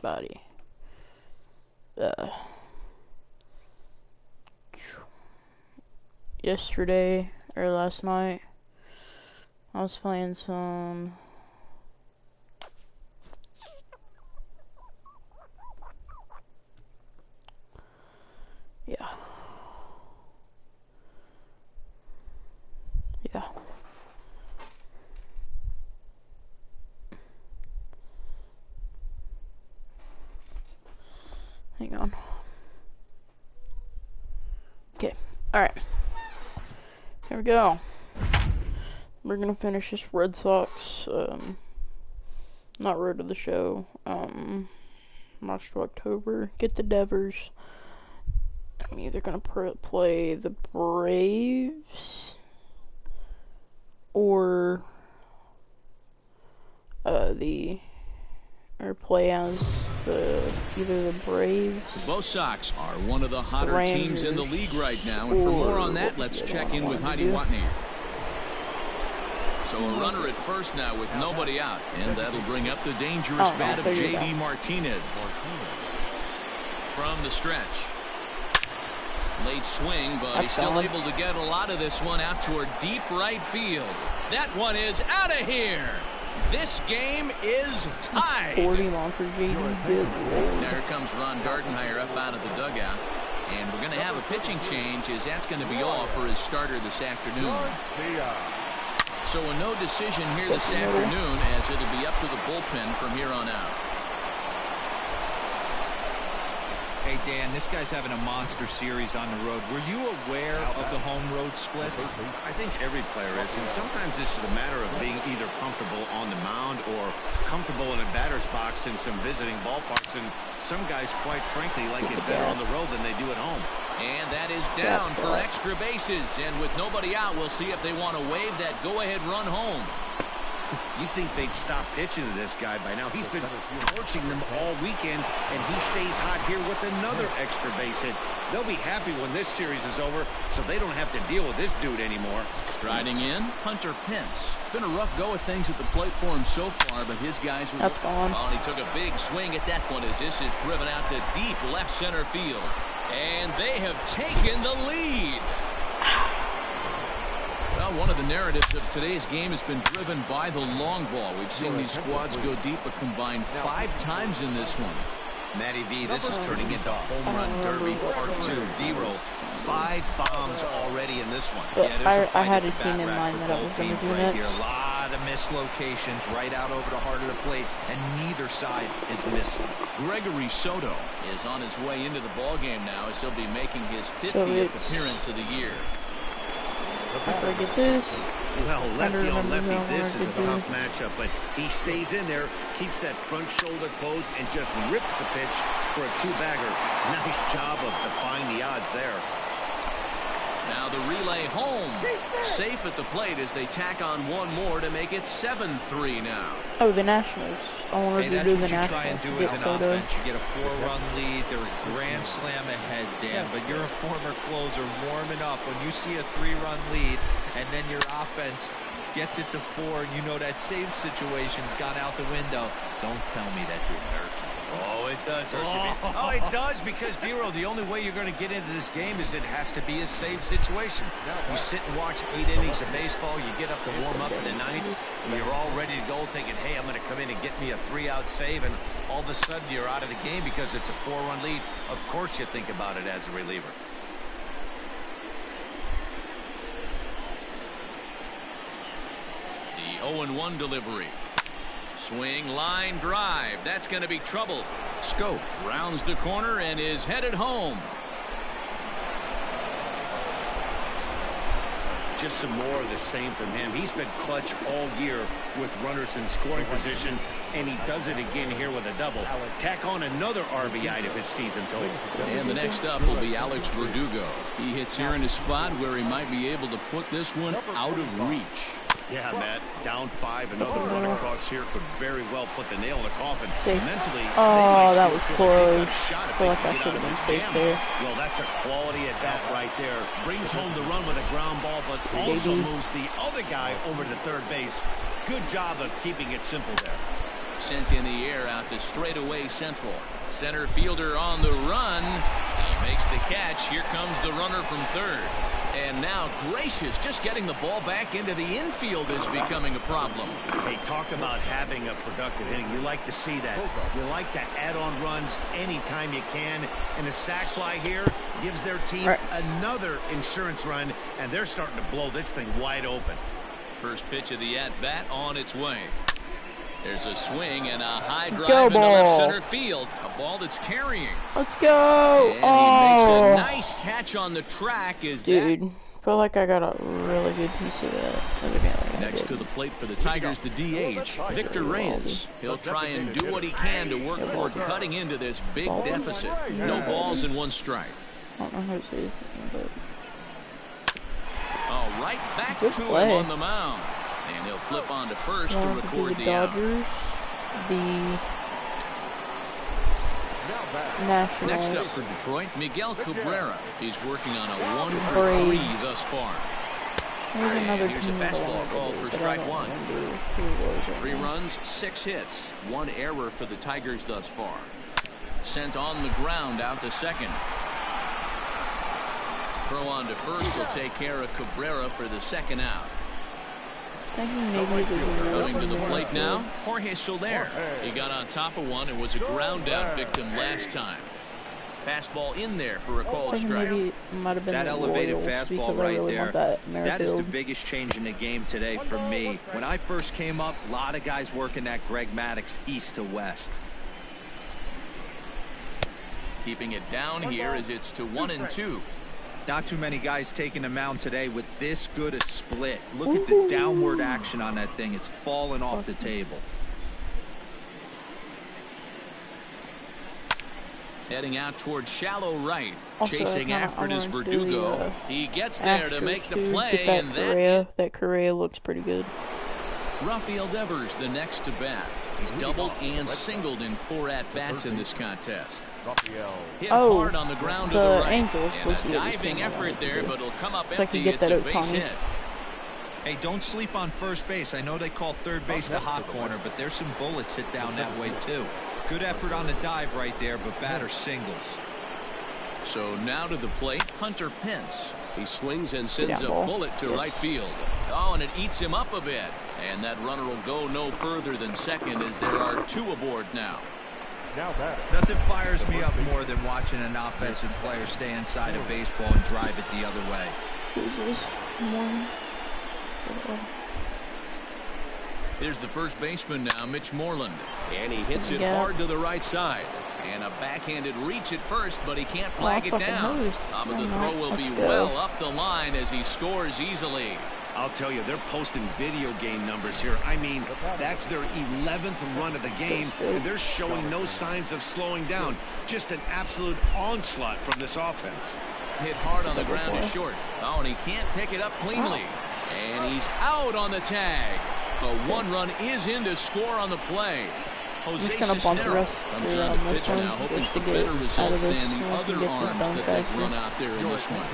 Body. Yesterday or last night, I was playing some. Yeah. Hang on. Okay. Alright. Here we go. We're gonna finish this Red Sox, not road to the show, March to October. Get the Devers. I'm either gonna play the Braves or play as either the Braves. Both Sox are one of the hotter teams in the league right now, and for more on that, let's check in with Heidi Watney. So a runner at first now with nobody out, and that'll bring up the dangerous bat of J.D. Martinez. From the stretch. Late swing, but he's still able to get a lot of this one out toward deep right field. That one is out of here. This game is tied. 40 long for J.D. Now here comes Ron Gardenhire up out of the dugout. And we're going to have a pitching change, as that's going to be all for his starter this afternoon. So a no decision here this afternoon, as it'll be up to the bullpen from here on out. Hey, Dan, this guy's having a monster series on the road. Were you aware of the home-road splits? I think every player is, and sometimes this is a matter of being either comfortable on the mound or comfortable in a batter's box in some visiting ballparks, and some guys, quite frankly, like it better on the road than they do at home. And that is down for extra bases, and with nobody out, we'll see if they want to wave that go-ahead run home. You'd think they'd stop pitching to this guy by now. He's been torching them all weekend, and he stays hot here with another extra base hit. They'll be happy when this series is over, so they don't have to deal with this dude anymore. Striding in, Hunter Pence. It's been a rough go of things at the plate for him so far, but his guys were... That's gone. Oh, and he took a big swing at that one as this is driven out to deep left center field. And they have taken the lead. Well, one of the narratives of today's game has been driven by the long ball. We've seen these squads go deep a combined 5 times in this one. Matty V, this is turning into home run derby part 2. D-roll, 5 bombs already in this one. Yeah, I had a team in mind that I was going to do that. A lot of missed locations right out over the heart of the plate, and neither side is missing. Gregory Soto is on his way into the ballgame now, as he'll be making his 50th appearance of the year. After I get this. Well, lefty on lefty, this is a tough matchup, but he stays in there, keeps that front shoulder closed, and just rips the pitch for a 2-bagger. Nice job of defying the odds there. Now the relay home. Safe at the plate as they tack on one more to make it 7-3 now. Oh, the Nationals. I wanted to do the Nationals. That's what you try and do as an offense. You get a 4-run lead. They're a grand slam ahead, Dan. But you're a former closer warming up. When you see a 3-run lead and then your offense gets it to 4, and you know that save situation's gone out the window, don't tell me that didn't hurt. Oh, it does hurt you. Oh, it does, because, D-Roll, the only way you're going to get into this game is it has to be a save situation. You sit and watch 8 innings of baseball, you get up to warm up in the 9th, and you're all ready to go thinking, hey, I'm going to come in and get me a 3-out save, and all of a sudden you're out of the game because it's a 4-run lead. Of course you think about it as a reliever. The 0-1 delivery. Swing, line, drive. That's going to be trouble. Schoop rounds the corner and is headed home. Just some more of the same from him. He's been clutch all year with runners in scoring position, and he does it again here with a double. Tack on another RBI to his season total. And the next up will be Alex Verdugo. He hits here in a spot where he might be able to put this one out of reach. Yeah, Matt, down 5. Another run across here could very well put the nail in the coffin. Safe. Mentally, oh, that was close. I feel like I should have been safe there. Well, that's a quality at bat right there. Brings home the run with a ground ball, but also moves the other guy over to third base. Good job of keeping it simple there. Sent in the air out to straightaway central. Center fielder on the run. He makes the catch. Here comes the runner from third. And now Gracious just getting the ball back into the infield is becoming a problem. Hey, talk about having a productive inning. You like to see that. You like to add on runs anytime you can. And the sac fly here gives their team another insurance run, and they're starting to blow this thing wide open. First pitch of the at-bat on its way. There's a swing and a high drive into left center field. A ball that's tarrying. Let's go. And he makes a nice catch on the track. Dude, feel like I got a really good piece of that. Next to the plate for the Tigers, the DH, Victor Reyes. He'll try and do what he can to work toward cutting into this big deficit. No balls and 1 strike. I don't know how to say his name, but... Oh, right back to him on the mound. And he'll flip on to first to record the Dodgers, out. The Nationals. Next up for Detroit, Miguel Cabrera. He's working on a 1 for 3 thus far. And here's a fastball called for strike 1. 3 runs, 6 hits, 1 error for the Tigers thus far. Sent on the ground out to second. Throw on to first will take care of Cabrera for the second out. Going to the plate now, Jorge Soler. He got on top of one and was a ground out victim last time. Fastball in there for a called strike. That elevated fastball right there, that is the biggest change in the game today for me. When I first came up, a lot of guys working that Greg Maddux east to west. Keeping it down here as it's to 1-2. Not too many guys taking the mound today with this good a split. Look at the downward action on that thing. It's falling off the table. Heading out towards shallow right. Chasing after it is Verdugo. He gets there to make the play, and that Correa looks pretty good. Rafael Devers the next to bat. He's doubled and singled in 4 at-bats in this contest. Hit hard on the ground to the right. Angels and a diving effort there, but it'll come up empty. It's a base hit. Hey, don't sleep on first base. I know they call third base the hot corner, but there's some bullets hit down that way too. Good effort on the dive right there, but batter singles. So now to the plate, Hunter Pence. He swings and sends a bullet to right field. Oh, and it eats him up a bit. And that runner will go no further than second as there are 2 aboard now. Nothing fires me up more than watching an offensive player stay inside a baseball and drive it the other way. Here's the first baseman now, Mitch Moreland. And he hits it hard to the right side. And a backhanded reach at first, but he can't flag it down. But the throw will be well up the line as he scores easily. I'll tell you, they're posting video game numbers here. I mean, that's their 11th run of the game, and they're showing no signs of slowing down. Just an absolute onslaught from this offense. Hit hard on the ground is short. Oh, and he can't pick it up cleanly. And he's out on the tag. A 1-run is in to score on the play. Jose Cisneros comes on the pitch now, hoping for better results than the other arms that they've run out there in this one.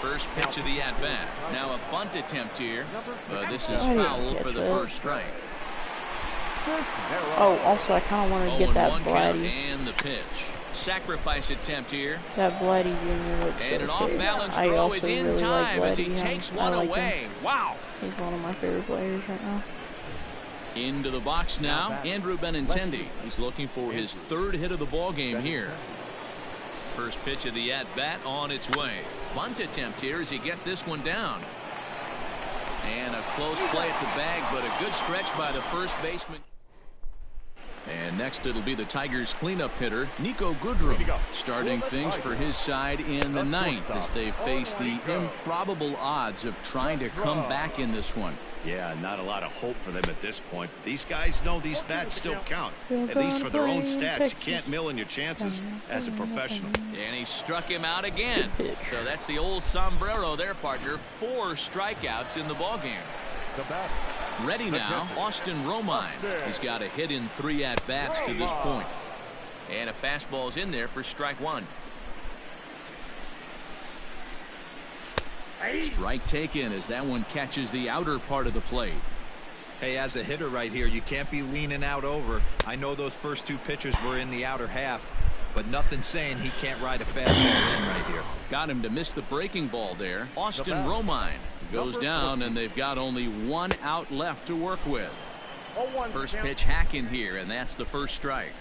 First pitch of the at-bat. Now a bunt attempt here, but this is foul for the first strike. Oh, also I kind of want to get that Vladdy. And the pitch. Sacrifice attempt here. That Vladdy Jr. looks and an off-balance throw is in time as he takes one away. Wow. He's one of my favorite players right now. Into the box now, Andrew Benintendi. He's looking for his 3rd hit of the ball game here. First pitch of the at-bat on its way. Bunt attempt here as he gets this one down. And a close play at the bag, but a good stretch by the first baseman. And next it'll be the Tigers cleanup hitter, Niko Goodrum, starting things for his side in the 9th as they face the improbable odds of trying to come back in this one. Yeah, not a lot of hope for them at this point. These guys know these bats still count, at least for their own stats. You can't mill in your chances as a professional. And he struck him out again. So that's the old sombrero there, partner. 4 strikeouts in the ballgame. Ready now, Austin Romine. He's got a hit in 3 at-bats to this point. And a fastball's in there for strike 1. Strike taken as that one catches the outer part of the plate. Hey, as a hitter right here, you can't be leaning out over. I know those first 2 pitches were in the outer half, but nothing saying he can't ride a fastball in right here. Got him to miss the breaking ball there. Austin Romine goes down, and they've got only 1 out left to work with. First pitch hacking here, and that's the first strike.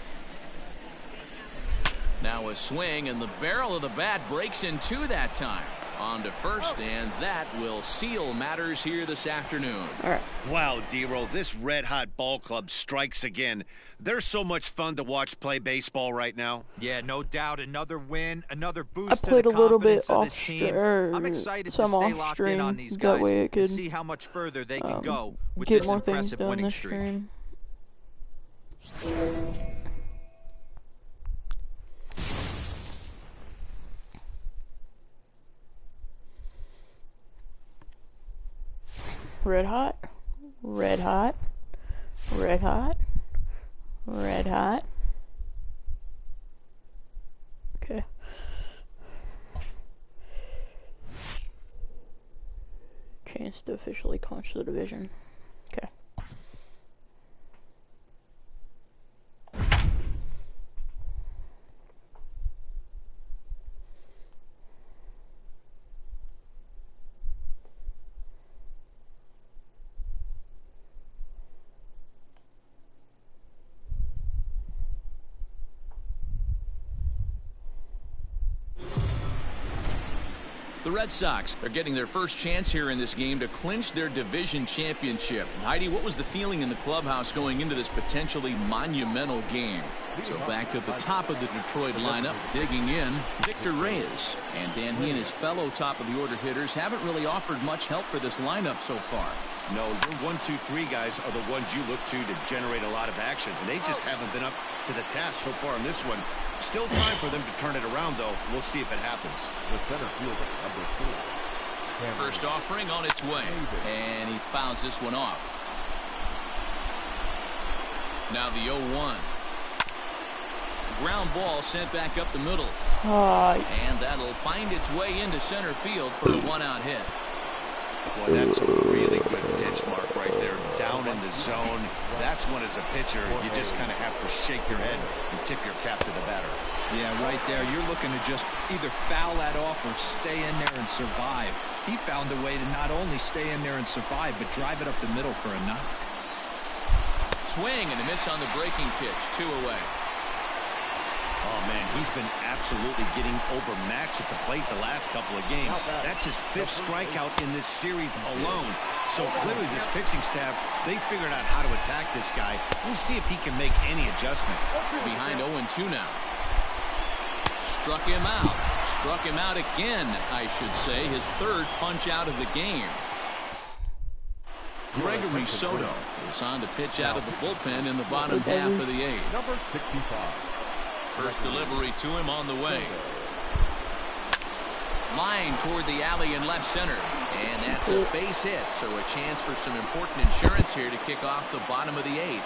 Now a swing, and the barrel of the bat breaks in 2 that time. On to first, and that will seal matters here this afternoon. All right. Wow, D-Roll, this red-hot ball club strikes again. They're so much fun to watch play baseball right now. Yeah, no doubt. Another win, another boost I played to the a little bit confidence of off this team. I'm excited to some stay off locked in stream. on these That guys way I and could see how much further they can go with get this more things impressive done winning this streak. stream. Red hot, red hot, red hot, red hot. Okay. Chance to officially clinch the division. Okay. The Red Sox are getting their first chance here in this game to clinch their division championship. Heidi, what was the feeling in the clubhouse going into this potentially monumental game? So back at the top of the Detroit lineup, digging in, Victor Reyes. And Dan, he and his fellow top of the order hitters haven't really offered much help for this lineup so far. No, your 1, 2, 3 guys are the ones you look to generate a lot of action. They just haven't been up to the task so far in this one. Still time for them to turn it around, though. We'll see if it happens. The center fielder, number 4. First offering on its way, and he fouls this one off. Now the 0-1. Ground ball sent back up the middle. And that'll find its way into center field for a 1-out hit. Boy, that's a really good pitch, Mark, right there. Down in the zone. That's when, as a pitcher, you just kind of have to shake your head and tip your cap to the batter. Yeah, right there. You're looking to just either foul that off or stay in there and survive. He found a way to not only stay in there and survive, but drive it up the middle for a knock. Swing and a miss on the breaking pitch. 2 away. Oh, man, he's been absolutely getting overmatched at the plate the last couple of games. That's his 5th strikeout in this series alone. So clearly this pitching staff, they figured out how to attack this guy. We'll see if he can make any adjustments. Behind 0-2 now. Struck him out. Struck him out again, I should say. His 3rd punch out of the game. Gregory Soto is on to pitch out of the bullpen in the bottom half of the 8th. Number 65. First delivery to him on the way. Line toward the alley in left center. And that's a base hit. So a chance for some important insurance here to kick off the bottom of the 8th.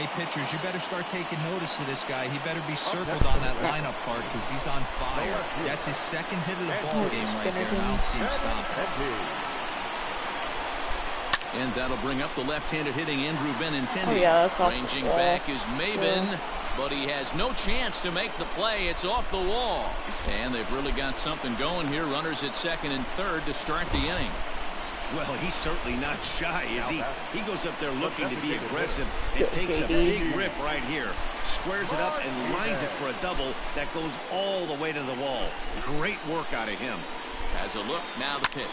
Hey, pitchers, you better start taking notice of this guy. He better be circled on that lineup card because he's on fire. That's his 2nd hit of the ball game right there, and I don't see him stopping. And that'll bring up the left-handed hitting Andrew Benintendi. Oh, yeah, that's off the Ranging wall. back is Maben, but he has no chance to make the play. It's off the wall. And they've really got something going here. Runners at 2nd and 3rd to start the inning. Well, he's certainly not shy, is he? He goes up there looking to be aggressive and takes a big rip right here. Squares it up and lines it for a double that goes all the way to the wall. Great work out of him. Has a look. Now the pitch.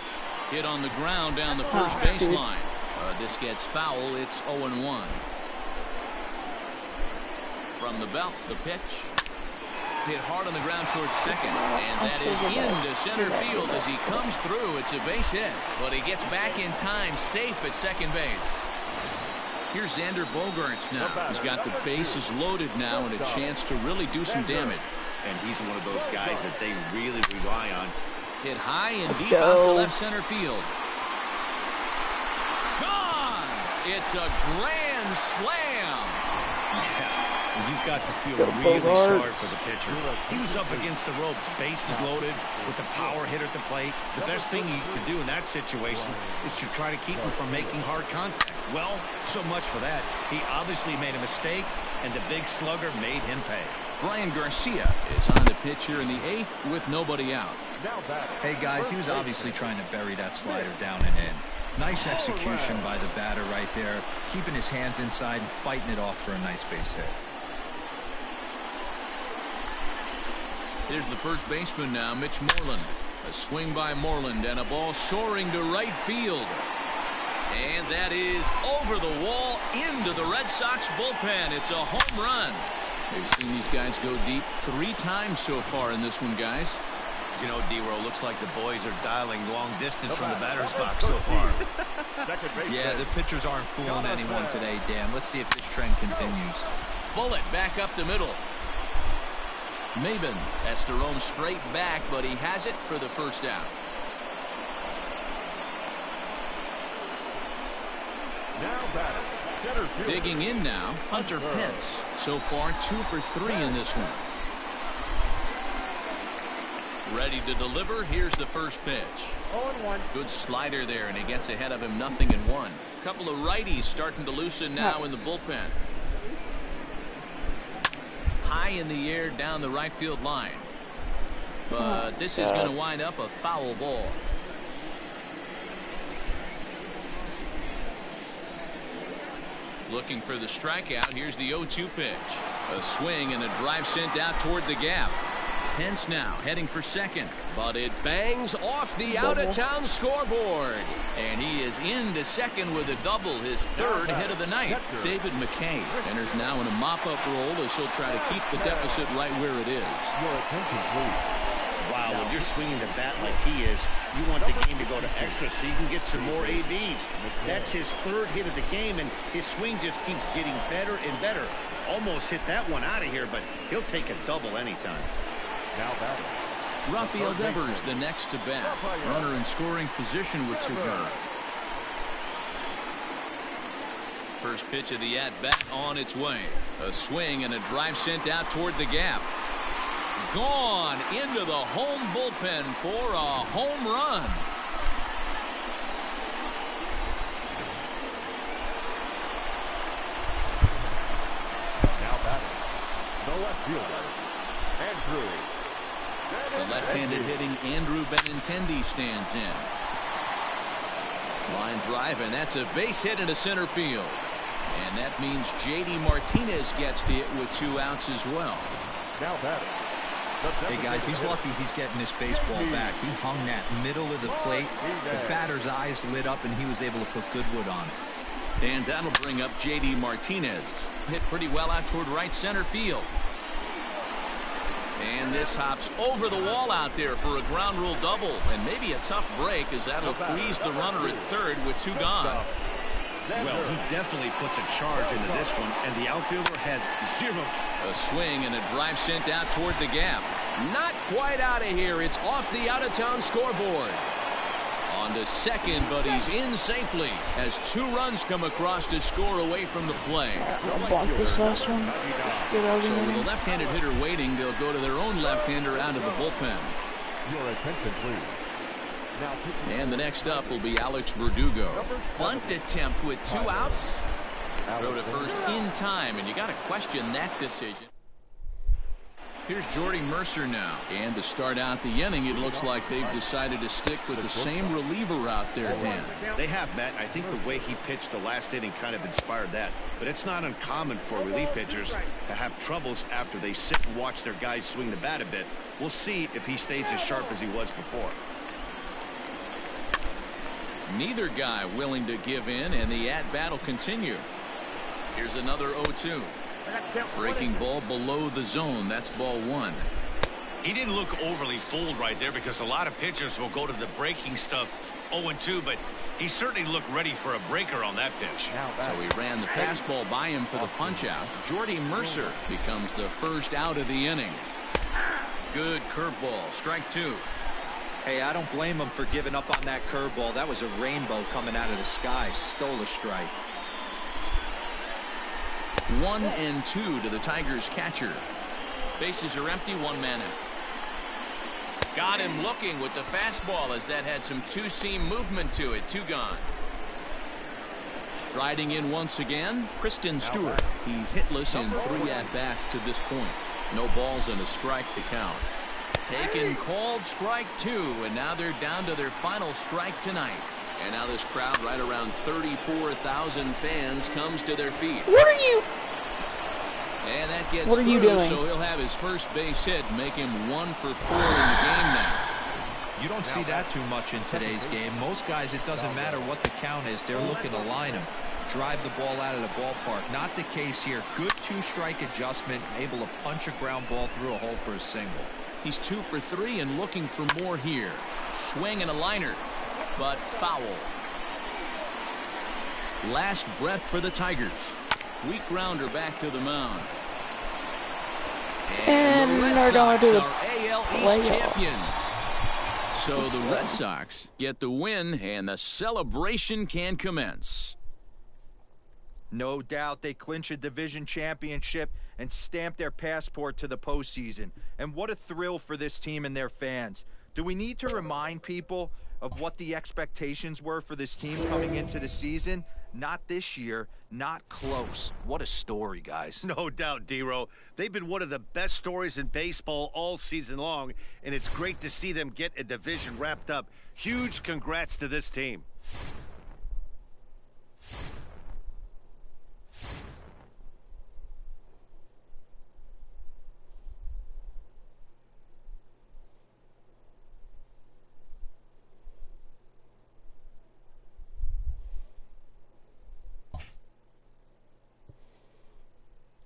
Hit on the ground down the first baseline. This gets foul. It's 0-1. From the belt, the pitch. Hit hard on the ground towards 2nd. And that is into center field as he comes through. It's a base hit. But he gets back in time, safe at 2nd base. Here's Xander Bogaerts now. He's got the bases loaded now and a chance to really do some damage. And he's one of those guys that they really rely on. Hit high and Let's deep go. out to left center field. Gone! It's a grand slam. Yeah, And you've got to feel really sorry for the pitcher. He was up against the ropes, bases loaded, with the power hitter at the plate. The best thing you could do in that situation is to try to keep him from making hard contact. Well, so much for that. He obviously made a mistake, and the big slugger made him pay. Brian Garcia is on the pitch here in the 8th with nobody out. Hey, guys, he was obviously trying to bury that slider down and in. Nice execution by the batter right there, keeping his hands inside and fighting it off for a nice base hit. Here's the first baseman now, Mitch Moreland. A swing by Moreland and a ball soaring to right field. And that is over the wall into the Red Sox bullpen. It's a home run. They've seen these guys go deep 3 times so far in this one, guys. You know, D-Roll, looks like the boys are dialing long distance from the batter's box so far. Yeah, the pitchers aren't fooling anyone today, Dan. Let's see if this trend continues. Bullet back up the middle. Maben has to roam straight back, but he has it for the first out. Digging in now, Hunter Pence. So far, 2 for 3 in this one. Ready to deliver. Here's the first pitch. 0-1. Good slider there, and he gets ahead of him 0-1. Couple of righties starting to loosen now in the bullpen. High in the air down the right field line. But this is going to wind up a foul ball. Looking for the strikeout. Here's the 0-2 pitch. A swing and a drive sent out toward the gap. Pence now heading for second, but it bangs off the out-of-town scoreboard. And he is into second with a double, his 3rd hit of the night. David McKay enters now in a mop-up role as he'll try to keep the deficit right where it is. Your attention, please. Wow, when you're swinging the bat like he is, you want the game to go to extra so you can get some more ABs. That's his 3rd hit of the game, and his swing just keeps getting better and better. Almost hit that one out of here, but he'll take a double anytime. Now batting. Rafael Devers the next to bat. Runner in scoring position with 2 guns. First pitch of the at-bat on its way. A swing and a drive sent out toward the gap. Gone into the home bullpen for a home run. Now batting. The left fielder, Andrew. The left-handed hitting Andrew Benintendi stands in. Line drive, and that's a base hit into center field. And that means J.D. Martinez gets to it with 2 outs as well. Now batting. Hey, guys, he's lucky he's getting this baseball back. He hung that middle of the plate. The batter's eyes lit up, and he was able to put good wood on it. And that'll bring up J.D. Martinez. Hit pretty well out toward right center field. And this hops over the wall out there for a ground rule double. And maybe a tough break, as that'll freeze the runner at 3rd with 2 gone. Well, he definitely puts a charge into this one, and the outfielder has 0. A swing and a drive sent out toward the gap. Not quite out of here. It's off the out-of-town scoreboard. On to second, but he's in safely as 2 runs come across to score away from the play. I'll bunt this last one. Get out of So here. with a left-handed hitter waiting, they'll go to their own left-hander out of the bullpen. Your attention, please. Now And the next up will be Alex Verdugo. Bunt attempt with 2 outs. Throw to first in time, and you got to question that decision. Here's Jordy Mercer now. And to start out the inning, it looks like they've decided to stick with the same reliever out there, Dan. They have, Matt. I think the way he pitched the last inning kind of inspired that. But it's not uncommon for relief pitchers to have troubles after they sit and watch their guys swing the bat a bit. We'll see if he stays as sharp as he was before. Neither guy willing to give in, and the at-bat will continue. Here's another 0-2. Breaking ball below the zone. That's ball 1. He didn't look overly fooled right there, because a lot of pitchers will go to the breaking stuff 0-2, but he certainly looked ready for a breaker on that pitch. So he ran the fastball by him for the punch-out. Jordy Mercer becomes the first out of the inning. Good curveball. Strike 2. Hey, I don't blame him for giving up on that curveball. That was a rainbow coming out of the sky. Stole a strike. 1-2 to the Tigers catcher. Bases are empty, 1 man out. Got him looking with the fastball as that had some two-seam movement to it. 2 gone. Striding in once again, Kristen Stewart. He's hitless in 3 at-bats to this point. No balls and a strike to count. Taken, called, strike 2, and now they're down to their final strike tonight. And now this crowd, right around 34,000 fans, comes to their feet. What are you? And that gets What are you through, doing? so he'll have his first base hit, make him 1 for 4 in the game now. You don't see that too much in today's game. Most guys, it doesn't matter what the count is. They're looking to line him, drive the ball out of the ballpark. Not the case here. Good 2-strike adjustment, able to punch a ground ball through a hole for a single. He's 2 for 3 and looking for more here. Swing and a liner, but foul. Last breath for the Tigers. Weak grounder back to the mound. And the Red they're going Sox to the are AL East playoffs. champions. So the Red Sox get the win, and the celebration can commence. No doubt they clinch a division championship and stamp their passport to the postseason. And what a thrill for this team and their fans. Do we need to remind people of what the expectations were for this team coming into the season? Not this year, not close. What a story, guys. No doubt, D-Row. They've been one of the best stories in baseball all season long, and it's great to see them get a division wrapped up. Huge congrats to this team.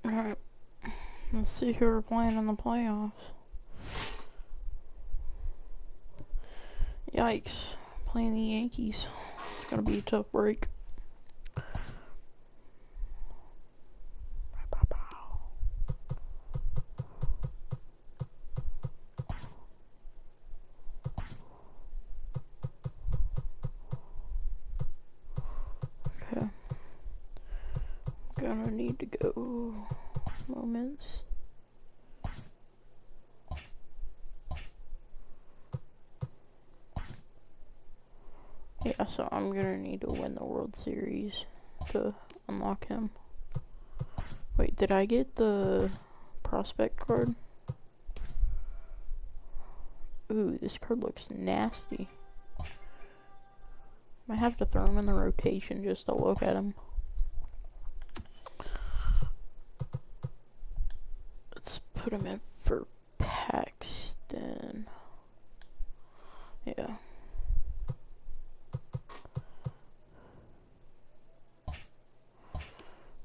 Alright. Let's see who we're playing in the playoffs. Yikes. Playing the Yankees. It's gonna be a tough break. Okay. Gonna need to go moments. Yeah, so I'm gonna need to win the World Series to unlock him. Wait, did I get the prospect card? Ooh, this card looks nasty. Might have to throw him in the rotation just to look at him. Let's put him in for Paxton. Yeah.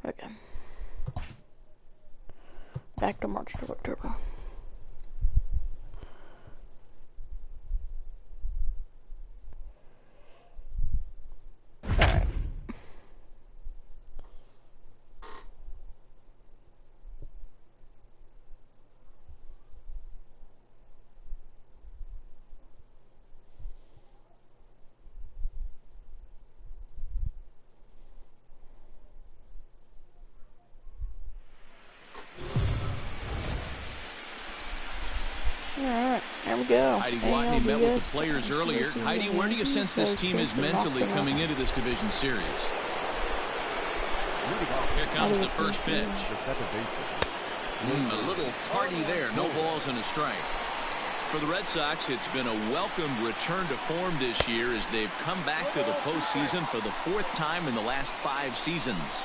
Okay. Back to March to October. Alright. Alright, there we go. Heidi Watney met with the players earlier. Heidi, where do you sense this team is mentally coming into this division series? Here comes the first pitch. A little tardy there. No balls and a strike. For the Red Sox, it's been a welcome return to form this year as they've come back to the postseason for the 4th time in the last 5 seasons.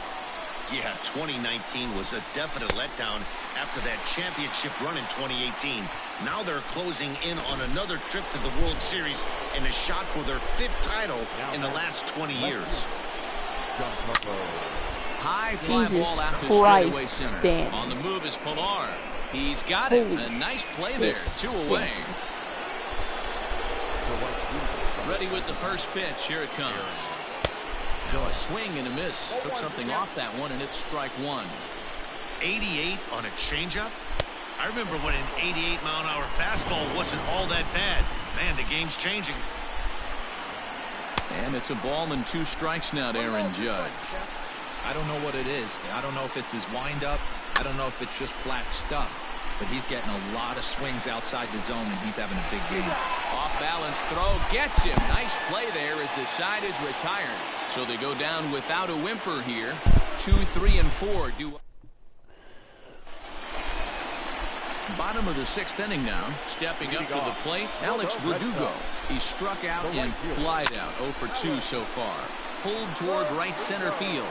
Yeah, 2019 was a definite letdown after that championship run in 2018. Now they're closing in on another trip to the World Series and a shot for their 5th title in the last 20 years. High fly Jesus ball out to Christ, straightaway center. Stan. On the move is Pilar. He's got it. Holy A nice play shit, there. 2 away. Stan. Ready with the first pitch. Here it comes. Now a swing and a miss. Took something off that one, and it's strike 1. 88 on a changeup? I remember when an 88-mile-an-hour fastball wasn't all that bad. Man, the game's changing. And it's a ball and 2 strikes now to Aaron Judge. I don't know what it is. I don't know if it's his windup. I don't know if it's just flat stuff. But he's getting a lot of swings outside the zone, and he's having a big game. Off-balance throw gets him. Nice play there as the side is retired. So they go down without a whimper here. 2, 3, and 4 do. Bottom of the 6th inning now. Stepping up to the plate, Alex Verdugo. He struck out and flied out. 0 for 2 so far. Pulled toward right center field.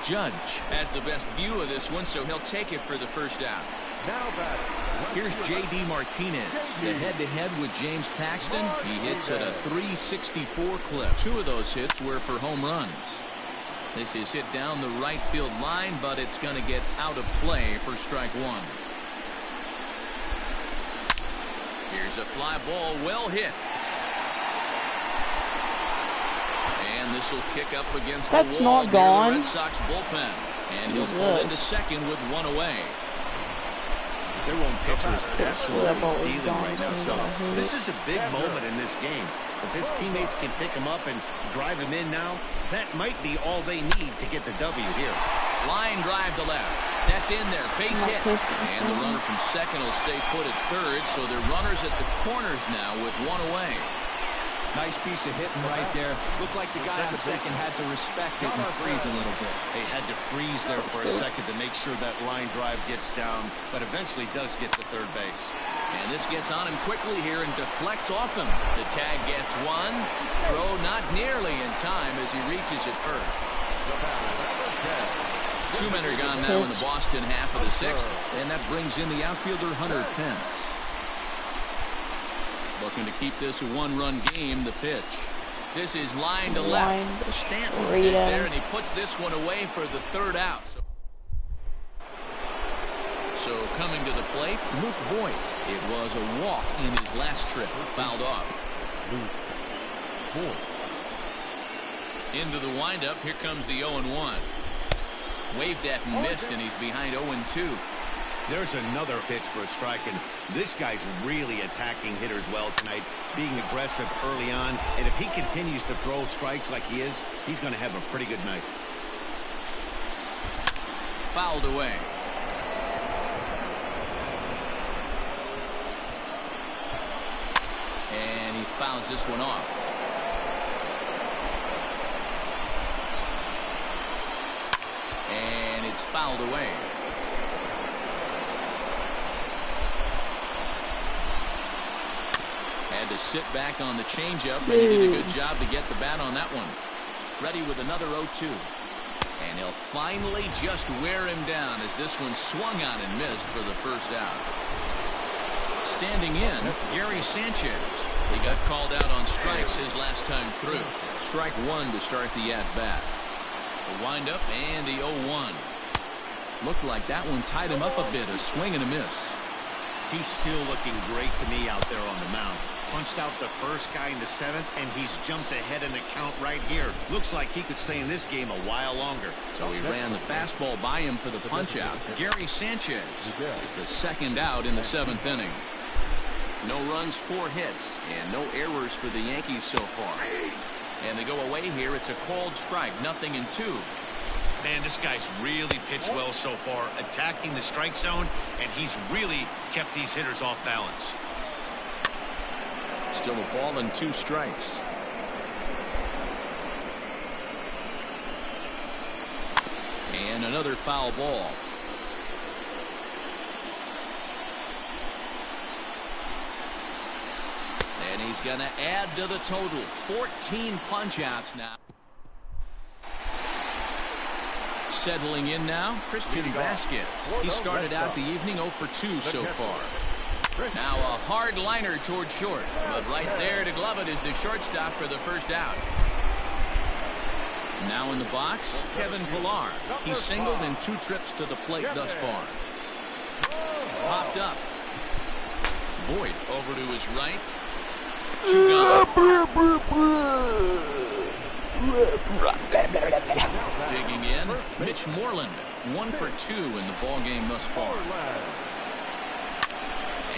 Judge has the best view of this one, so he'll take it for the first out. Here's J.D. Martinez. The head-to-head with James Paxton. He hits at a .364 clip. 2 of those hits were for home runs. This is hit down the right field line, but it's going to get out of play for strike 1. Here's a fly ball, well hit. And this will kick up against That's the wall not gone. near the Red Sox bullpen. And he'll pull into second with 1 away. Their own pitcher is absolutely ball is dealing gone, right now. so So this is a big moment in this game. If his teammates can pick him up and drive him in now, that might be all they need to get the W here. Line drive to left. That's in there. Base hit. And the runner from second will stay put at third. So they're runners at the corners now with 1 away. Nice piece of hitting right there. Looked like the guy on second had to respect it and freeze a little bit. They had to freeze there for a second to make sure that line drive gets down, but eventually does get to third base. And this gets on him quickly here and deflects off him. The tag gets 1. Throw not nearly in time as he reaches it first. 2 men are gone now in the Boston half of the 6th, and that brings in the outfielder Hunter Pence. Looking to keep this a 1-run game. The pitch. This is line to left. Stanton is there, and he puts this one away for the 3rd out. So coming to the plate, Luke Voit. It was a walk in his last trip. Fouled off. Luke Voit. Into the windup. Here comes the 0-1. Waved at and missed, and he's behind 0-2. There's another pitch for a strike, and this guy's really attacking hitters well tonight, being aggressive early on, and if he continues to throw strikes like he is, he's going to have a pretty good night. Fouled away. And he fouls this one off. And it's fouled away. Had to sit back on the changeup, and he did a good job to get the bat on that one. Ready with another 0-2. And he'll finally just wear him down as this one swung on and missed for the first out. Standing in, Gary Sanchez. He got called out on strikes his last time through. Strike 1 to start the at-bat. The windup and the 0-1. Looked like that one tied him up a bit, a swing and a miss. He's still looking great to me out there on the mound. Punched out the first guy in the 7th, and he's jumped ahead in the count right here. Looks like he could stay in this game a while longer. So he ran the fastball by him for the punch-out. Gary Sanchez is the 2nd out in the 7th inning. No runs, 4 hits, and no errors for the Yankees so far. And they go away here. It's a called strike, 0-2. Man, this guy's really pitched well so far, attacking the strike zone, and he's really kept these hitters off balance. Still a ball and 2 strikes. And another foul ball. And he's going to add to the total. 14 punch-outs now. Settling in now, Christian Vasquez. He started out the evening 0 for 2 so far. Now a hard liner toward short, but right there to glove it is the shortstop for the first out. Now in the box, Kevin Pillar. He singled in 2 trips to the plate thus far. Popped up. Voit over to his right. 2 gone. Digging in, Mitch Moreland. 1 for 2 in the ball game thus far.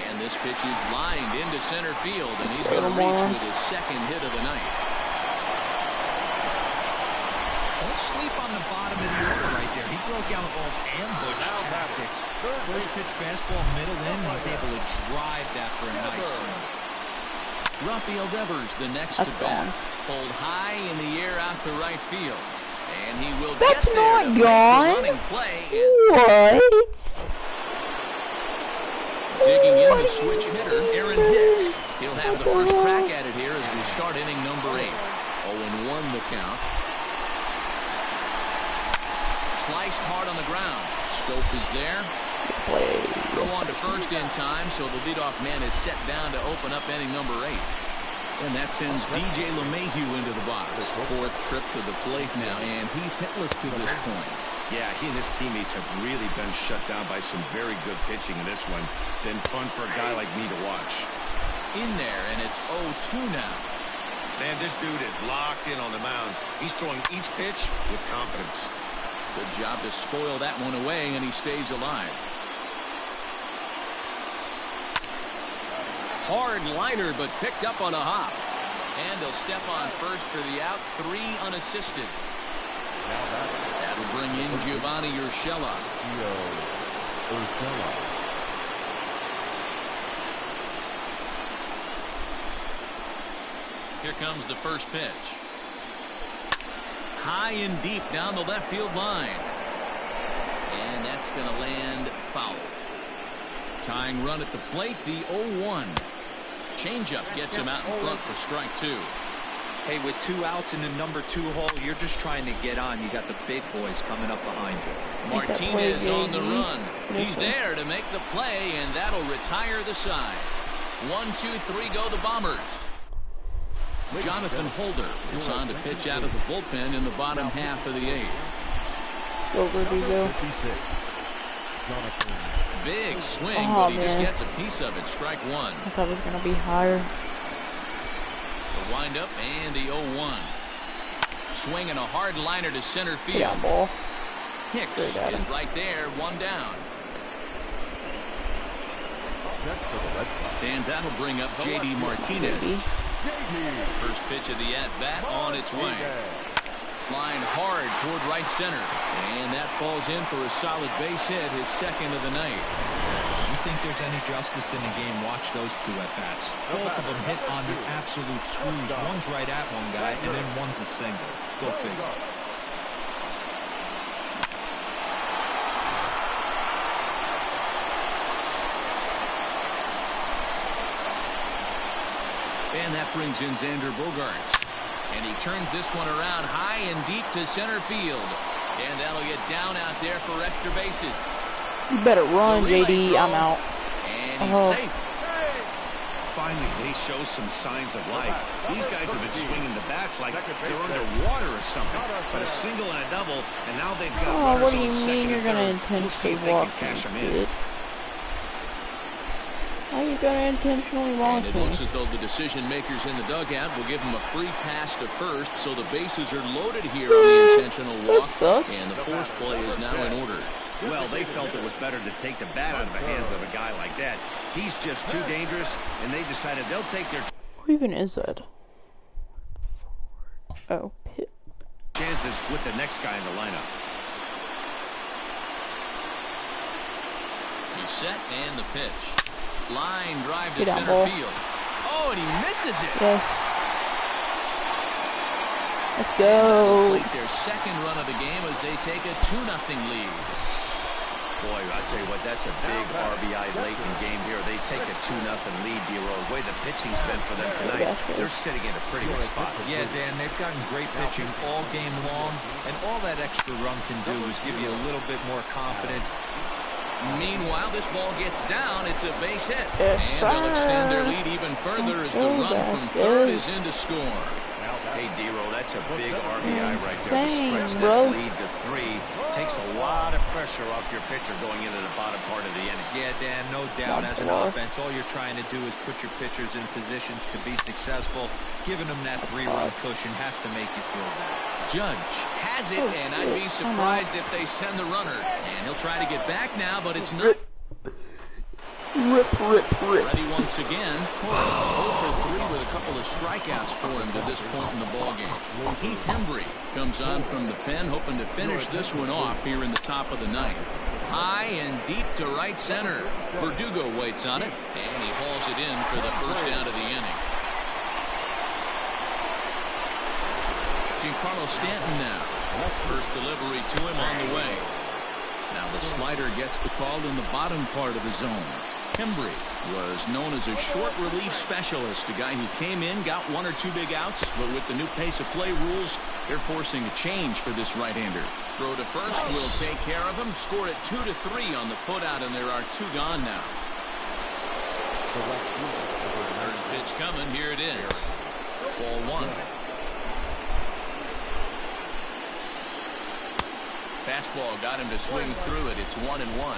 And this pitch is lined into center field, and he's going to reach with his 2nd hit of the night. Don't sleep on on the bottom of the order right there. He broke out all ambush tactics. First pitch fastball, middle in. He's able to drive that for a nice swing. Rafael Devers, the next to bat. Pulled high in the air out to right field. And he will That's get there not to gone. make the running play. What? Digging in the switch hitter, Aaron Hicks. He'll have the first crack at it here as we start inning number 8. 0-1 the count. Sliced hard on the ground. Scope is there. Throw on to first in time, so the leadoff man is set down to open up inning number 8. And that sends DJ LeMahieu into the box. 4th trip to the plate now, and he's hitless to this point. Yeah, he and his teammates have really been shut down by some very good pitching in this one. Been fun for a guy like me to watch. In there, and it's 0-2 now. Man, this dude is locked in on the mound. He's throwing each pitch with confidence. Good job to spoil that one away, and he stays alive. Hard liner, but picked up on a hop. And he'll step on first for the out. 3 unassisted. That'll bring in Giovanni Urshela. Here comes the first pitch. High and deep down the left field line. And that's going to land foul. Tying run at the plate, the 0-1. Changeup gets him out in front for strike 2. Hey, with 2 outs in the number 2 hole, you're just trying to get on. You got the big boys coming up behind you. Martinez on the run. He's there to make the play, and that'll retire the side. 1, 2, 3 go the Bombers. Jonathan Holder is on to pitch out of the bullpen in the bottom half of the 8th. Let's go, Verdugo. Big swing, but he just gets a piece of it. Strike 1. I thought it was going to be higher. The windup and the 0-1. Swinging a hard liner to center field. Yeah, ball. Hicks is right there, 1 down. And that'll bring up J.D. Martinez. First pitch of the at-bat on its way. Line hard toward right center. And that falls in for a solid base hit, his 2nd of the night. You think there's any justice in the game? Watch those 2 at-bats. Both of them hit on the absolute screws. One's right at one guy, and then one's a single. Go figure. And that brings in Xander Bogaerts. And he turns this one around high and deep to center field. And that'll get down out there for extra bases. You better run, JD. I'm out. And he's safe. Finally, they show some signs of life. These guys have been swinging the bats like they're underwater or something. But a single and a double, and now they've got runners what do you on mean second you're and going to third. We'll see intentionally if they walk can cash them me, in. bitch? How are you going to intentionally walk And it me? looks as though the decision makers in the dugout will give him a free pass to first, so the bases are loaded here on the intentional walk. That sucks. And the force play is now in order. Well, they felt it was better to take the bat out of the hands of a guy like that. He's just too dangerous, and they decided they'll take their What even is that? Oh, pit. chances with the next guy in the lineup. He's set and the pitch. Line drive to Get out, center ball. field. Oh, and he misses it. Yes. Let's go. Their 2nd run of the game as they take a 2-0 lead. Boy, I tell you what, that's a big RBI late in the game here. They take a 2-0 lead, D-Roll. The way the pitching's been for them tonight, they're sitting in a pretty good spot. Yeah, Dan, they've gotten great pitching all game long, and all that extra run can do is give you a little bit more confidence. Meanwhile, this ball gets down. It's a base hit. Yes, And they'll extend their sir. lead even further as Let's the go, run from guys. third is in to score. Hey, D-Roll, that's a big RBI right there to Insane, stretch this bro. lead to 3. Takes a lot of pressure off your pitcher going into the bottom part of the inning. Yeah, Dan, no doubt. As an offense, all you're trying to do is put your pitchers in positions to be successful. Giving them that 3-run cushion has to make you feel bad. Judge has it, and I'd be surprised if they send the runner. And he'll try to get back now, but it's not. Rip. Ready once again. Torres 0 for 3 with a couple of strikeouts for him to this point in the ballgame. Heath Hembry comes on from the pen, hoping to finish this one off here in the top of the ninth. High and deep to right center. Verdugo waits on it, and he hauls it in for the first out of the inning. Giancarlo Stanton now. First delivery to him on the way. Now the slider gets the call in the bottom part of the zone. Hembry was known as a short relief specialist, a guy who came in, got 1 or 2 big outs, but with the new pace of play rules, they're forcing a change for this right-hander. Throw to first will take care of him. Scored it 2-3 on the putout, and there are 2 gone now. First pitch coming. Here it is. Ball 1. Fastball got him to swing through it. It's 1-1.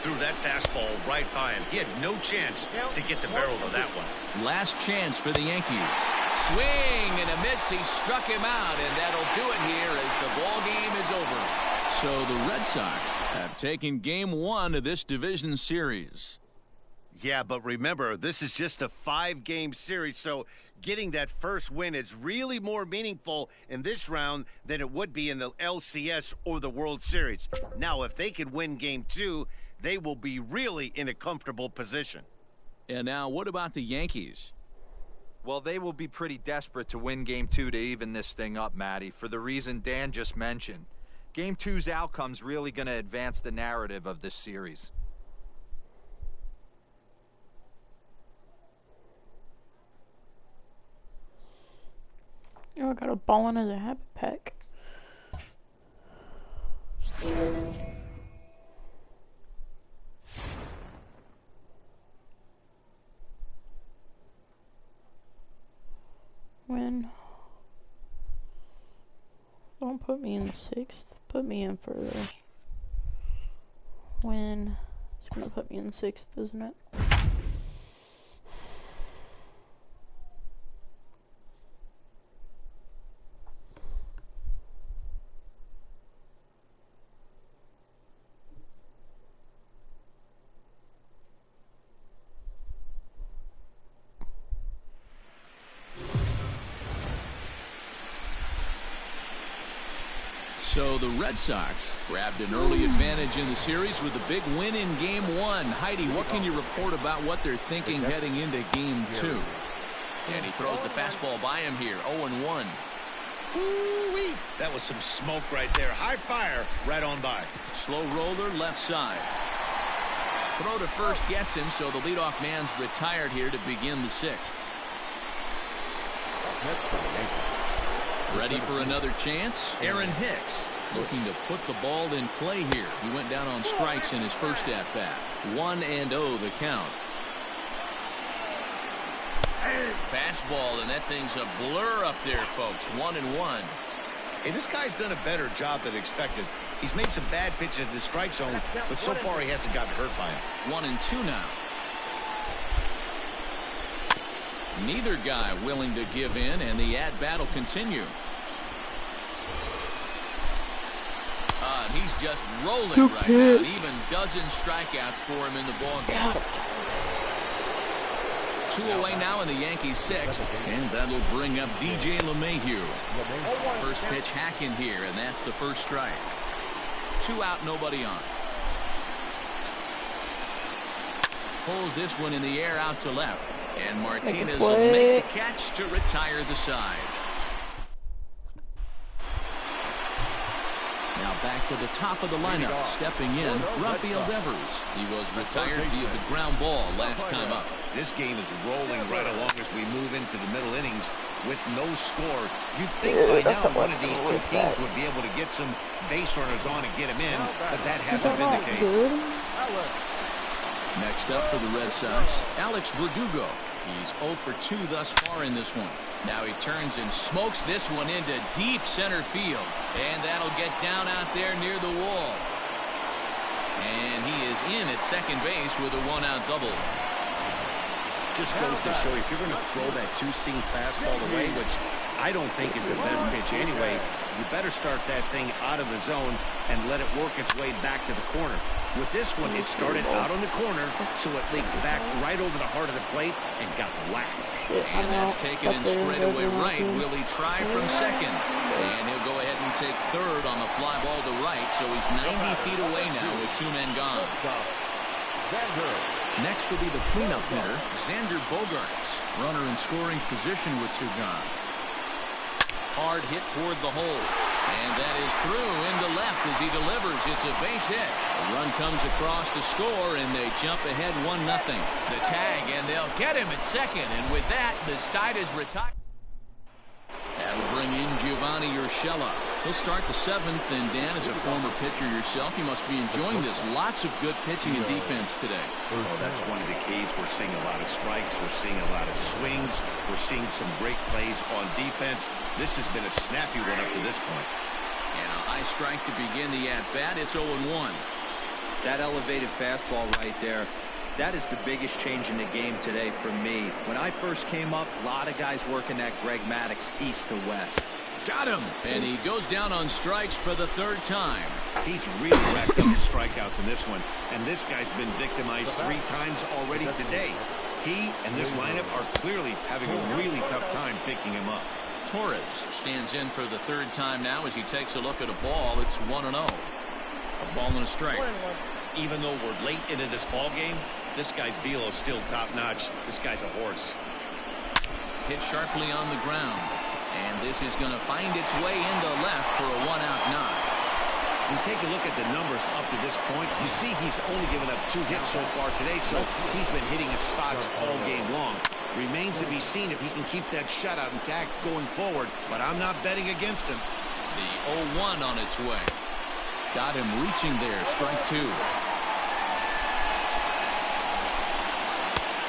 Threw that fastball right by him. He had no chance to get the barrel of that one. Last chance for the Yankees. Swing and a miss. He struck him out, and that'll do it here as the ball game is over. So the Red Sox have taken game 1 of this division series. Yeah, but remember, this is just a 5-game series, so getting that first win is really more meaningful in this round than it would be in the LCS or the World Series. Now, if they could win game 2, they will be really in a comfortable position. And now, what about the Yankees? Well, they will be pretty desperate to win game 2 to even this thing up, Matty, for the reason Dan just mentioned. Game 2's outcome's really going to advance the narrative of this series. Oh, I got a ballin' as a habit pack. When? Don't put me in 6th. Put me in further. When? It's gonna put me in 6th, isn't it? So the Red Sox grabbed an early advantage in the series with a big win in game 1. Heidi, what can you report about what they're thinking heading into game 2? And he throws the fastball by him here. 0-1. Ooh-wee. That was some smoke right there. High fire right on by. Slow roller left side. Throw to first gets him, so the leadoff man's retired here to begin the 6th. Ready for another chance? Aaron Hicks looking to put the ball in play here. He went down on strikes in his first at-bat. 1-0 the count. Fastball, and that thing's a blur up there, folks. 1-1. Hey, this guy's done a better job than expected. He's made some bad pitches in the strike zone, but so far he hasn't gotten hurt by him. 1-2 now. Neither guy willing to give in, and the at-bat will continue. He's just rolling right now. Even dozen strikeouts for him in the ballgame. 2 away now in the Yankees 6th, and that'll bring up DJ LeMahieu. First pitch hacking here, and that's the first strike. 2 out, nobody on. Pulls this one in the air out to left. And Martinez will make the catch to retire the side. Now back to the top of the lineup. Stepping in, Rafael Devers. He was retired via the ground ball last time up. This game is rolling right along as we move into the middle innings with no score. You'd think by now one of these 2 teams would be able to get some base runners on and get him in, but that hasn't been the case. Next up for the Red Sox, Alex Verdugo. He's 0 for 2 thus far in this one. Now he turns and smokes this one into deep center field. And that'll get down out there near the wall. And he is in at second base with a 1-out double. Just goes to show you, if you're going to throw that 2-seam fastball away, which I don't think is the best pitch anyway. You better start that thing out of the zone and let it work its way back to the corner. With this one, it started out on the corner, so it leaked back right over the heart of the plate and got whacked. And that's taken in straight away right. Will he try from second? And he'll go ahead and take third on the fly ball to right, so he's 90 feet away now with 2 men gone. Next will be the cleanup hitter, Xander Bogaerts. Runner in scoring position with Sugan. Hard hit toward the hole. And that is through into left as he delivers. It's a base hit. The run comes across to score, and they jump ahead 1-0. The tag, and they'll get him at second. And with that, the side is retired. That'll bring in Giovanni Urshela. He'll start the 7th, and Dan, as a former pitcher yourself, you must be enjoying this. Lots of good pitching and defense today. Oh, that's one of the keys. We're seeing a lot of strikes. We're seeing a lot of swings. We're seeing some great plays on defense. This has been a snappy one up to this point. And a high strike to begin the at-bat. It's 0-1. That elevated fastball right there. That is the biggest change in the game today for me. When I first came up, a lot of guys working that Greg Maddux east to west. Got him. And he goes down on strikes for the 3rd time. He's really racked up the strikeouts in this one. And this guy's been victimized 3 times already today. He and this lineup are clearly having a really tough time picking him up. Torres stands in for the 3rd time now as he takes a look at a ball. It's 1-0. A ball and a strike. Even though we're late into this ball game, this guy's velo is still top-notch. This guy's a horse. Hit sharply on the ground. And this is going to find its way into left for a 1-out knock. When you take a look at the numbers up to this point, you see he's only given up 2 hits so far today, so he's been hitting his spots all game long. Remains to be seen if he can keep that shutout intact going forward, but I'm not betting against him. The 0-1 on its way. Got him reaching there. Strike 2.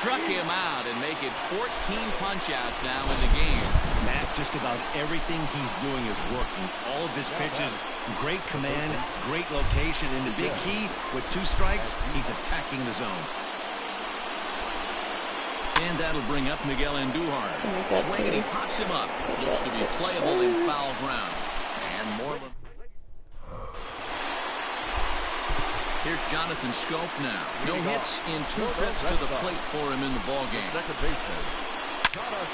Struck him out and make it 14 punch-outs now in the game. Matt, just about everything he's doing is working. All of his pitches, great command, great location. And the big key, with 2 strikes, he's attacking the zone. And that'll bring up Miguel Andujar. Swing, and he pops him up. Looks to be playable in foul ground. And Moreland. Here's Jonathan Schoop now. No hits in 2 trips to the plate for him in the ballgame.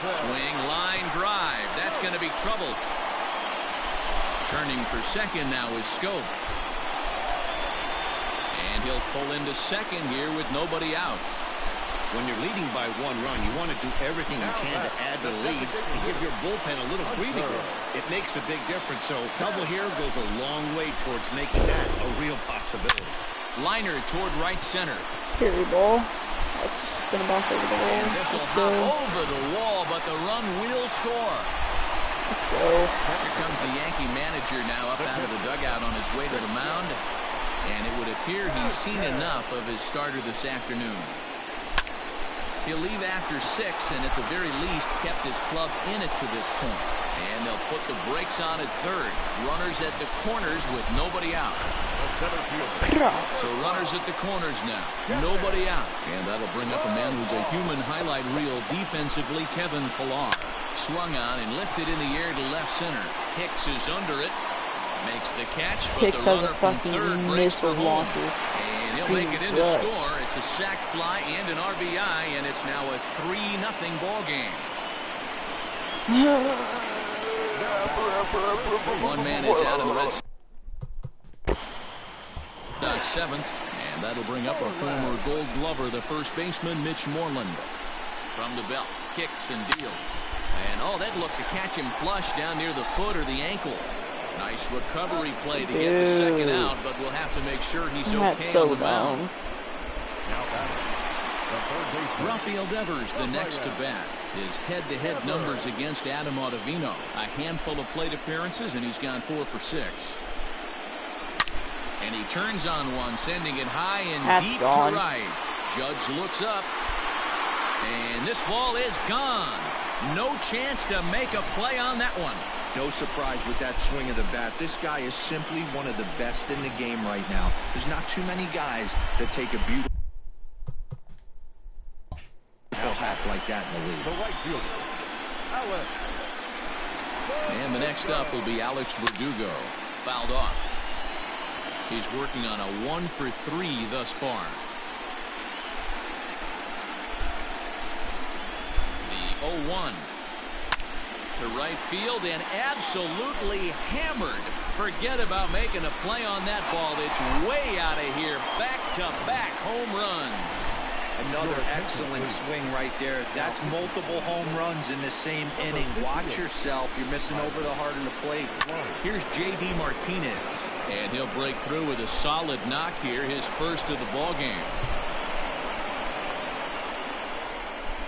Swing, line drive. That's going to be trouble. Turning for second now is Schoop. And he'll pull into second here with nobody out. When you're leading by 1 run, you want to do everything you can to add to the lead and give your bullpen a little breathing room. It makes a big difference, so double here goes a long way towards making that a real possibility. Liner toward right center. Carry ball. That's gonna bounce over the wall. And this will hop over the wall, but the run will score. Let's go. Here comes the Yankee manager now up out of the dugout on his way to the mound. And it would appear he's seen enough of his starter this afternoon. He'll leave after 6 and at the very least kept his club in it to this point. And they'll put the brakes on at third. Runners at the corners with nobody out. So runners at the corners now. Nobody out. And that'll bring up a man who's a human highlight reel defensively, Kevin Pillar. Swung on and lifted in the air to left center. Hicks is under it. Makes the catch, but Hicks the runner from has a third fucking breaks miss for of home. launches. And he'll make it in to score. It's a sac fly and an RBI, and it's now a 3-0 ball game. One man is out in the Red Sox 7th, and that'll bring up our former Gold Glover, the first baseman, Mitch Moreland. From the belt, kicks and deals. And, oh, that looked to catch him flush down near the foot or the ankle. Nice recovery play to get the second out, but we'll have to make sure he's okay on the mound. Rafael Devers, the next to bat. His head-to-head numbers against Adam Ottavino. A handful of plate appearances, and he's gone 4 for 6. And he turns on one, sending it high and deep to right. Judge looks up. And this ball is gone. No chance to make a play on that one. No surprise with that swing of the bat. This guy is simply one of the best in the game right now. There's not too many guys that take a beautiful hack like that in the league. And the next up will be Alex Verdugo. Fouled off. He's working on a 1 for 3 thus far. The 0-1 to right field and absolutely hammered. Forget about making a play on that ball. It's way out of here. Back-to-back home runs. Another excellent swing right there. That's multiple home runs in the same inning. Watch yourself. You're missing over the heart of the plate. Here's J.D. Martinez. And he'll break through with a solid knock here, his first of the ball game.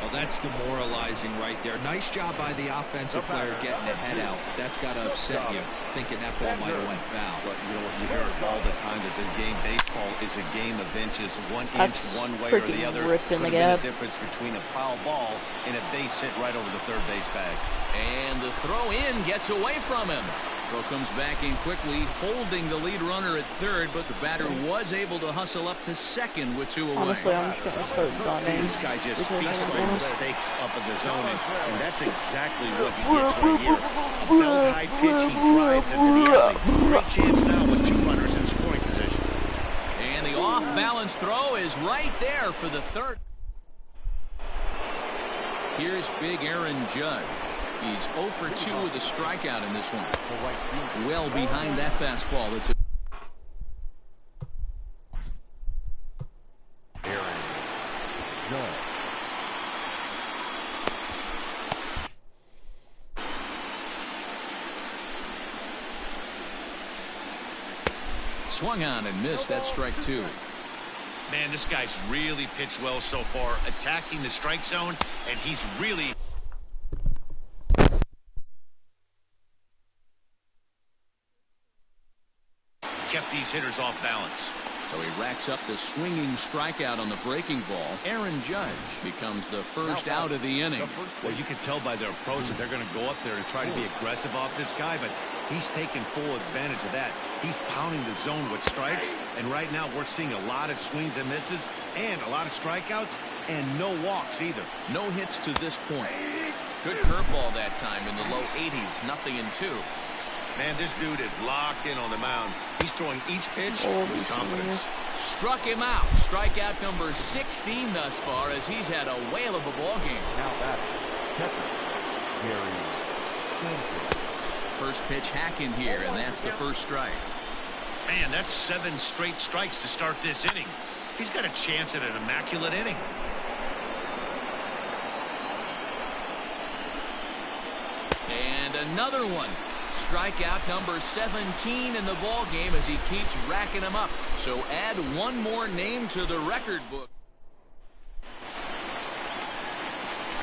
Well, that's demoralizing right there. Nice job by the offensive player getting the head out. That's got to upset you, thinking that ball might have went foul. But you know, you hear it all the time that the game, baseball is a game of inches. 1 inch one way or the other could have been the difference between a foul ball and a base hit right over the third base bag. And the throw in gets away from him. Throw comes back in quickly, holding the lead runner at third, but the batter was able to hustle up to second with 2 away. Honestly, I'm just going to start gunning. This guy just feasts on mistakes up in the zone, and that's exactly what he gets right here. A belt-high pitch, he drives into the alley. Great chance now with 2 runners in scoring position. And the off-balance throw is right there for the third. Here's big Aaron Judge. He's 0 for 2 with a strikeout in this one. Well behind that fastball. It's Aaron Judge. swung on and missed. That strike 2. Man, this guy's really pitched well so far, attacking the strike zone, and he's really kept these hitters off balance. So he racks up the swinging strikeout on the breaking ball. Aaron Judge becomes the first out of the inning. Well, you can tell by their approach that they're going to go up there to try to be aggressive off this guy, but he's taking full advantage of that. He's pounding the zone with strikes, and right now we're seeing a lot of swings and misses and a lot of strikeouts and no walks either. No hits to this point. Good curveball that time in the low 80s. 0-2. Man, this dude is locked in on the mound. He's throwing each pitch with confidence. Struck him out. Strikeout number 16 thus far, as he's had a whale of a ball game. Now back, Gary. First pitch hack in here, and that's the first strike. Man, that's 7 straight strikes to start this inning. He's got a chance at an immaculate inning. And another one. Strikeout number 17 in the ball game as he keeps racking them up. So add one more name to the record book.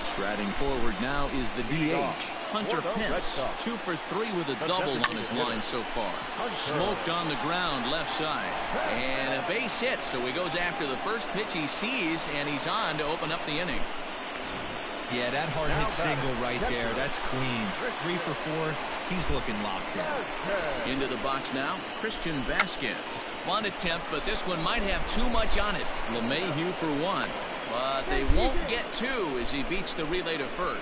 Striding forward now is the DH, Hunter Pence. 2 for 3 with a double on his line so far. Smoked on the ground left side. And a base hit, so he goes after the first pitch he sees, and he's on to open up the inning. Yeah, that hard hit single right there. That's clean. 3 for 4. He's looking locked in. Into the box now, Christian Vasquez. Fun attempt, but this one might have too much on it. LeMahieu for 1. But they won't get 2 as he beats the relay to first.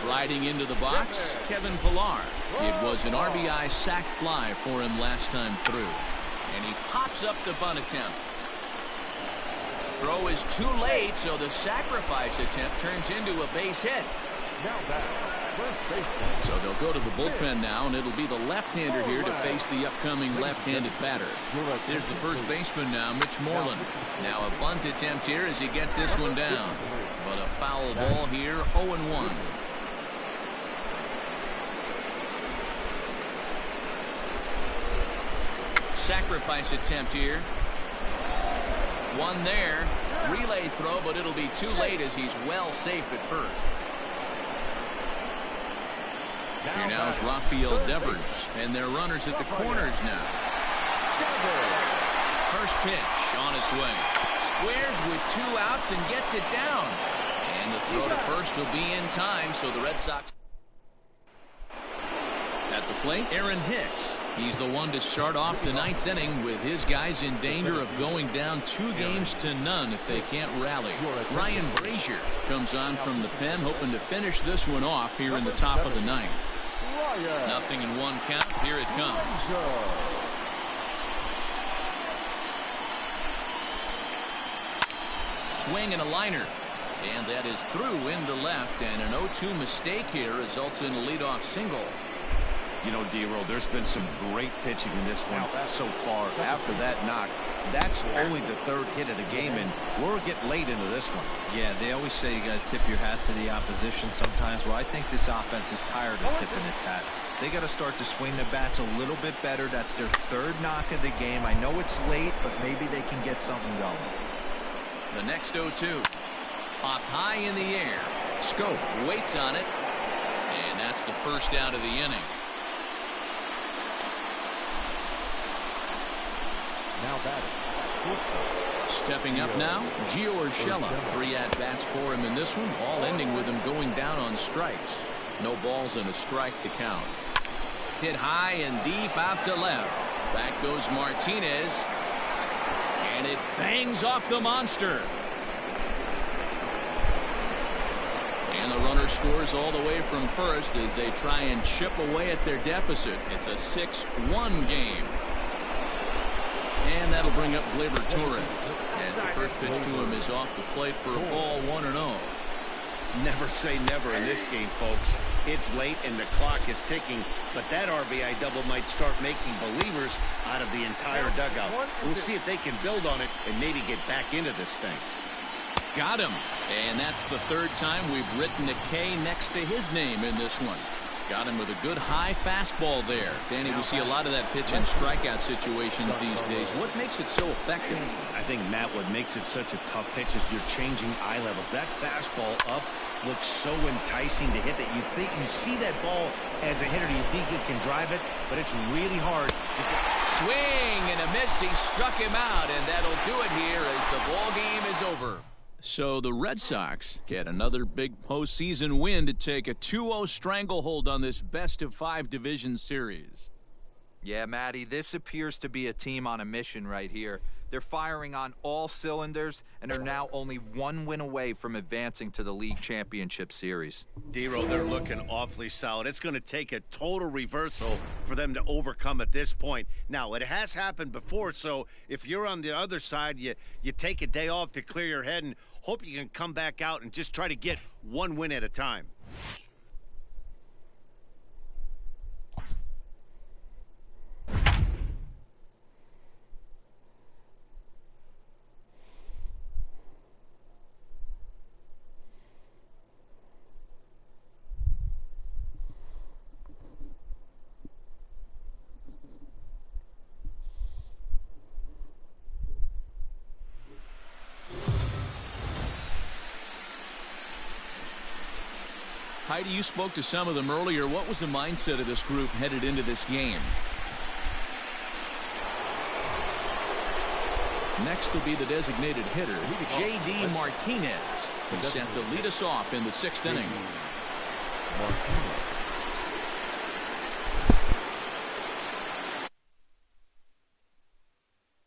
Striding into the box, Kevin Pillar. It was an RBI sac fly for him last time through. And he pops up the bunt attempt. Throw is too late, so the sacrifice attempt turns into a base hit. So they'll go to the bullpen now, and it'll be the left-hander here to face the upcoming left-handed batter. There's the first baseman now, Mitch Moreland. Now a bunt attempt here as he gets this one down. But a foul ball here, 0-1. Sacrifice attempt here. One there. Relay throw, but it'll be too late as he's well safe at first. Here now is Rafael Devers, and they're runners at the corners now. First pitch on its way. Squares with 2 outs and gets it down. And the throw to first will be in time, so the Red Sox. At the plate, Aaron Hicks. He's the one to start off the 9th inning with his guys in danger of going down 2-0 if they can't rally. Ryan Brazier comes on from the pen, hoping to finish this one off here in the top of the 9th. 0-1 count. Here it comes. Swing and a liner. And that is through into left, and an 0-2 mistake here results in a leadoff single. You know, D-Roll, there's been some great pitching in this one so far. After that knock, that's only the 3rd hit of the game, and we're getting late into this one. Yeah, they always say you got to tip your hat to the opposition sometimes. Well, I think this offense is tired of tipping its hat. They got to start to swing the bats a little bit better. That's their 3rd knock of the game. I know it's late, but maybe they can get something going. The next 0-2. Popped high in the air. Scope waits on it, and that's the first out of the inning. Now batting. Stepping up now, Gio Urshela. 3 at-bats for him in this one, all ending with him going down on strikes. No balls and a strike to count. Hit high and deep out to left. Back goes Martinez, and it bangs off the monster. And the runner scores all the way from first as they try and chip away at their deficit. It's a 6-1 game. And that'll bring up Gleyber Torres as the first pitch to him is off the plate for a ball, 1-0. Never say never in this game, folks. It's late and the clock is ticking, but that RBI double might start making believers out of the entire dugout. We'll see if they can build on it and maybe get back into this thing. Got him. And that's the 3rd time we've written a K next to his name in this one. Got him with a good high fastball there. Danny, we see a lot of that pitch in strikeout situations these days. What makes it so effective? I think, Matt, what makes it such a tough pitch is you're changing eye levels. That fastball up looks so enticing to hit that you think you see that ball as a hitter. You think you can drive it, but it's really hard. Swing and a miss. He struck him out, and that'll do it here as the ball game is over. So the Red Sox get another big postseason win to take a 2-0 stranglehold on this best-of-5 division series. Yeah, Matty, this appears to be a team on a mission right here. They're firing on all cylinders and are now only 1 win away from advancing to the league championship series. D-Roll, they're looking awfully solid. It's going to take a total reversal for them to overcome at this point. Now, it has happened before, so if you're on the other side, you take a day off to clear your head and hope you can come back out and just try to get 1 win at a time. Heidi, you spoke to some of them earlier. What was the mindset of this group headed into this game? Next will be the designated hitter, J.D. Martinez. He's set to lead us off in the 6th inning. Martinez.